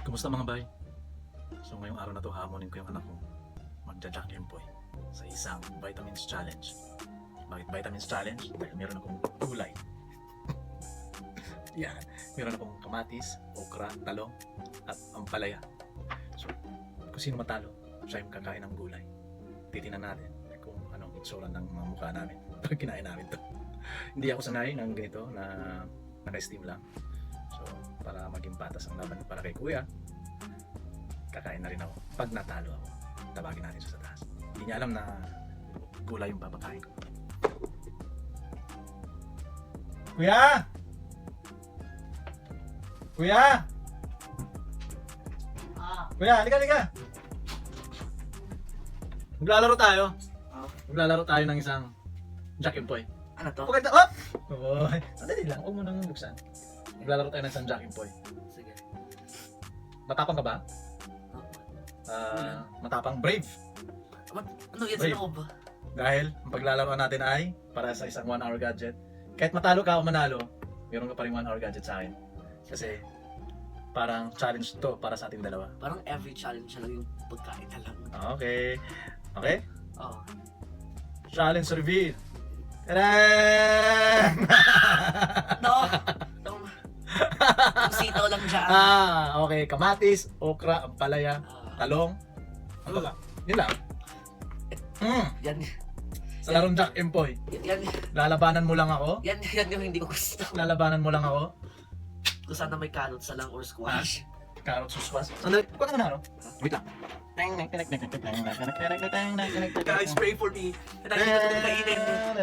Kumusta mga bay? So ngayong araw na to hamonin ko yung anak ko. Magja-Jack Empoy sa isang vitamins challenge. Bakit vitamins challenge? Dahil meron akong gulay. Yan. Meron akong kamatis, okra, talong, at ampalaya. So, kung sino matalo, siya yung kakain ng gulay. Titingnan natin kung anong itsura ng mga mukha namin pag kinain namin to. Hindi ako sanay ng ganito na naka-steam lang. So, para maging patas ang laban para kay kuya, kakain na rin ako. Pag natalo ako, tabagin natin siya sa taas. Hindi niya alam na gulay yung papakain ko. Kuya! Kuya! Kuya, halika! Maglalaro tayo. Maglalaro tayo ng isang Jack Empoy. Ano to? Okay, oh! Oy, sandali lang. Huwag mo nang buksan. Maglalaro tayo ng isang Jack Empoy. Sige. Matapang ka ba? Matapang brave. Ano yan sa Brave. loob? Dahil ang paglalaroan natin ay para sa isang 1 hour gadget. Kahit matalo ka o manalo, meron ka pa rin 1 hour gadget sa akin. Kasi parang challenge to para sa ating dalawa. Parang every challenge na lang yung pagkain na lang. Okay. Okay? Oo. Challenge reveal. Tadaan! No! Yung sitaw lang dyan. Okay. Kamatis, okra, ampalaya, Ah, talong. Ano ba? Yun lang. yan. Sa larong Jack Empoy, Yan. lalabanan mo lang ako. Yan yung hindi ko gusto. Lalabanan mo lang ako. Kung sana may carrots na lang or squash. Carrot suswas. Sandali, kuha ka na, no? Wait lang. Guys, pray for me. And I need to kainin.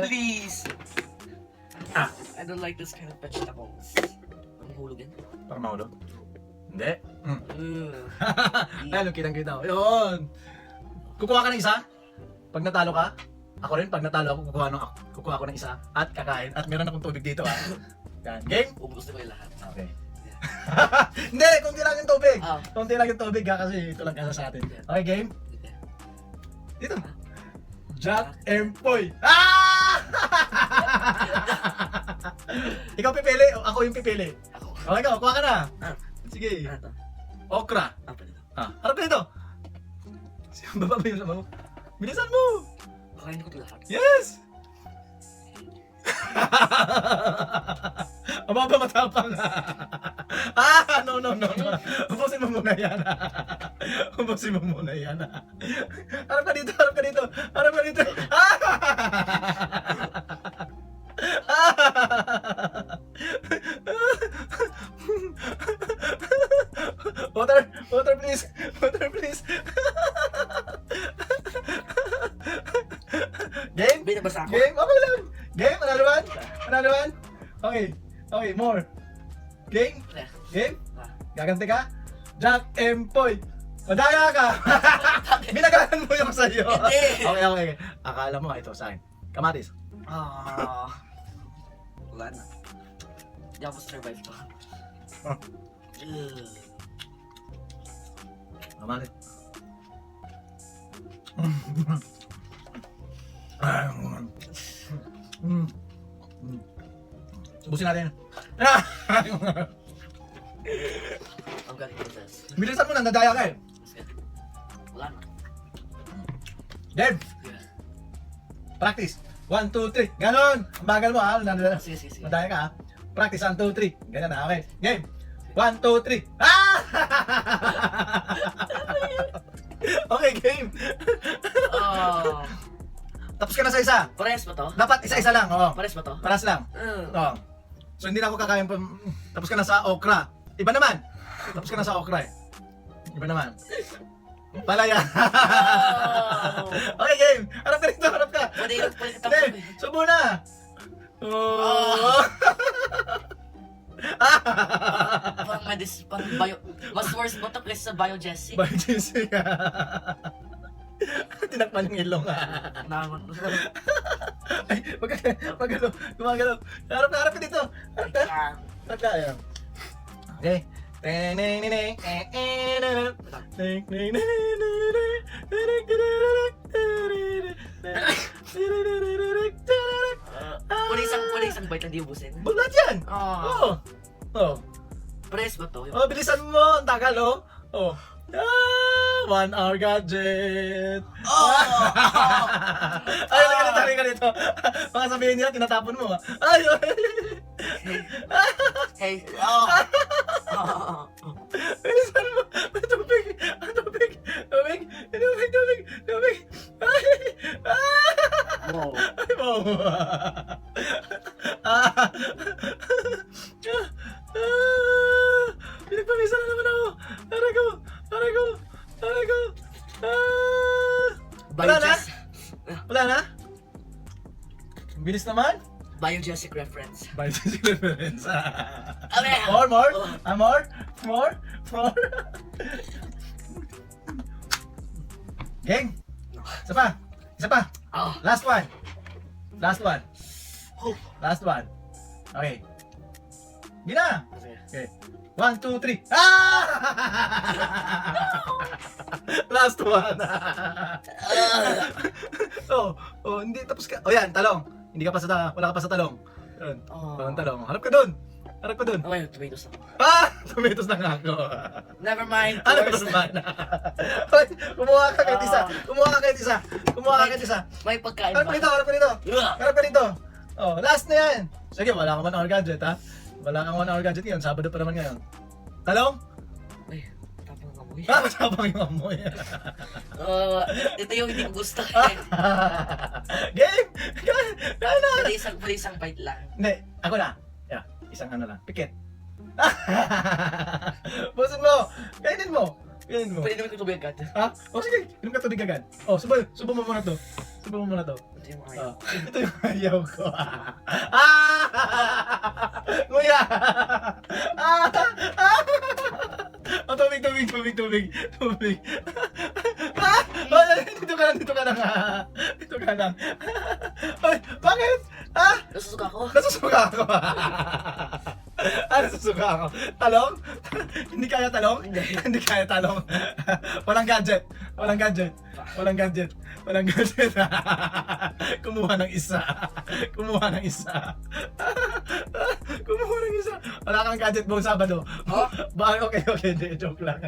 Please. I don't like this kind of vegetables. Ang hulog yan. Para mahulog? Hindi. Ugh. Ayun, kitang-kita ko. Yun. Kukuha ka ng isa. Pag natalo ka, ako rin, pag natalo ako, kukuha ko ng isa. At kakain. At meron akong tubig dito, ha. Yan. Game? Ubus na ko yung lahat. Okay. Hindi, kunti lang yung tubig. Ah. Kunti lang yung tubig, ha, kasi ito lang kasa sa atin. Okay, game? Dito. Jack Empoy. Ikaw pipili, o ako yung pipili. Ako. Okay, ikaw, kuha ka na. Ah. Sige. Ano to? Okra. Apa nito? Harap ka dito. Baba mo yung sabaw. Bilisan mo. Kakain ko ito lahat. Yes! Aba ba matapang? No. Ubusin mo muna yan. Ubusin mo muna yan. Harap ka dito. Water please. Game? Binabasa ako. Game? Okay lang. Game? Manalawan? Okay, more. Game? Game? Gaganti ka? Jack Empoy. Madaya ka! Binagalan mo yung sa'yo. Hindi. Okay. Akala mo ito sa akin. Kamatis. Wala na. Hindi ako survive to. Ah. Ugh. Kamatis. Subusin natin. Ang galing ko this. Bilisan mo na, nadaya ka eh. Wala na. Dave, Yeah. practice. 1, 2, 3. Ganon. Ang bagal mo ha. Sige. Nadaya ka ha. Practice 1, 2, 3. Ganyan na. Okay. Game. 1, 2, 3. Okay, game. Oh. Tapos ka na sa isa. Pares ba to? Dapat isa-isa lang. Oo. Pares ba to? Paras lang. Oo. So hindi na ako kakain pa. Tapos ka na sa okra. Iba naman. Tapos ka na sa okra eh. Iba naman. Palaya. Oh. Okay, game. Harap ka rito. Harap ka. Pwede ka tapos. Game. Subo na. Oh. Parang bio. Mas worse ba to kaysa sa Biogesic? Bye, Jessica. Tinakpan yung ilong. Naman. Ay, magano. Gumagano. Harap ka dito. Harap ka. Ayan. Okay. Pwede isang bite na di ubusin. Bulat yan. Oh. Oh. Pares ba to? Oh, bilisan mo. Ang tagal, oh. Oh. 1 hour gadget. Oh! Ay, ganito. Baka sabihin nila, tinatapon mo. Ay, Hey. Oh. Oh. bilisan mo. May tubig. Tubig. Ay, Wow. ay, wow. Pinagpawisan na naman ako. Aray ko. Wala na? Biogesic. Wala na? Bilis naman. Biogesic reference. Biological reference. Okay. More? Oh. More? Gang! Isa pa. Oh. Last one. Oh. Okay. Gina! Okay. 1, 2, 3. Last one. Hindi tapos ka. Yan, talong. Wala ka pa sa talong. Yun. Oh. Walang talong. Harap ka dun. Okay, tomatoes ako. Tomatoes na nga ako. Never mind. Ano Worst. naman? Hoy, kumuha ka kahit isa. May pagkain Harap ba? ka dito. Oh, last na yan. Sige, wala kang 1 hour gadget, ha? Wala kang 1 hour gadget ngayon. Sabado pa naman ngayon. Talong? Ay, tapang amoy. Masabang yung amoy. Ito yung hindi ko gusto. Game! Kaya na! Pwede isang bite lang. Hindi, ako na. Yeah, isang ano lang. Pikit. Busin mo! Kainin mo! Pwede naman ko tubig agad. Ha? O sige, inom ka tubig agad. O, subo mo muna to. Ito yung ayaw. Ito yung ayaw ko. Nguya! O, tubig. Dito ka lang. Ay, bakit? Nasusuka ko. Nasusuka ako. Talong? Hindi kaya talong? Hindi. Hindi kaya talong. Walang gadget. Kumuha ng isa. Wala kang gadget buong Sabado. Oh? Okay. Hindi, joke lang.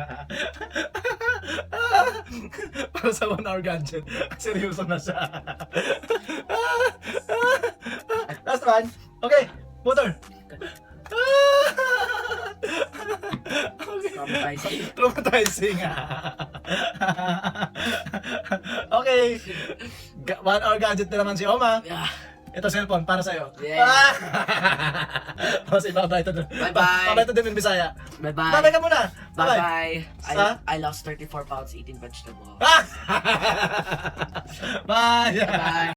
Para sa 1 hour gadget. Seryoso na siya. Last one. Okay, motor. Okay. Traumatizing. Okay. 1 hour gadget na naman si Oma. Yeah. Ito cellphone para sa'yo. Yeah. Kasi bye-bye ito. Bye-bye. Bye-bye ito din in Bisaya. Bye-bye. Bye-bye ka muna. Bye-bye. Sa? I lost 34 pounds eating vegetables. Bye. Bye.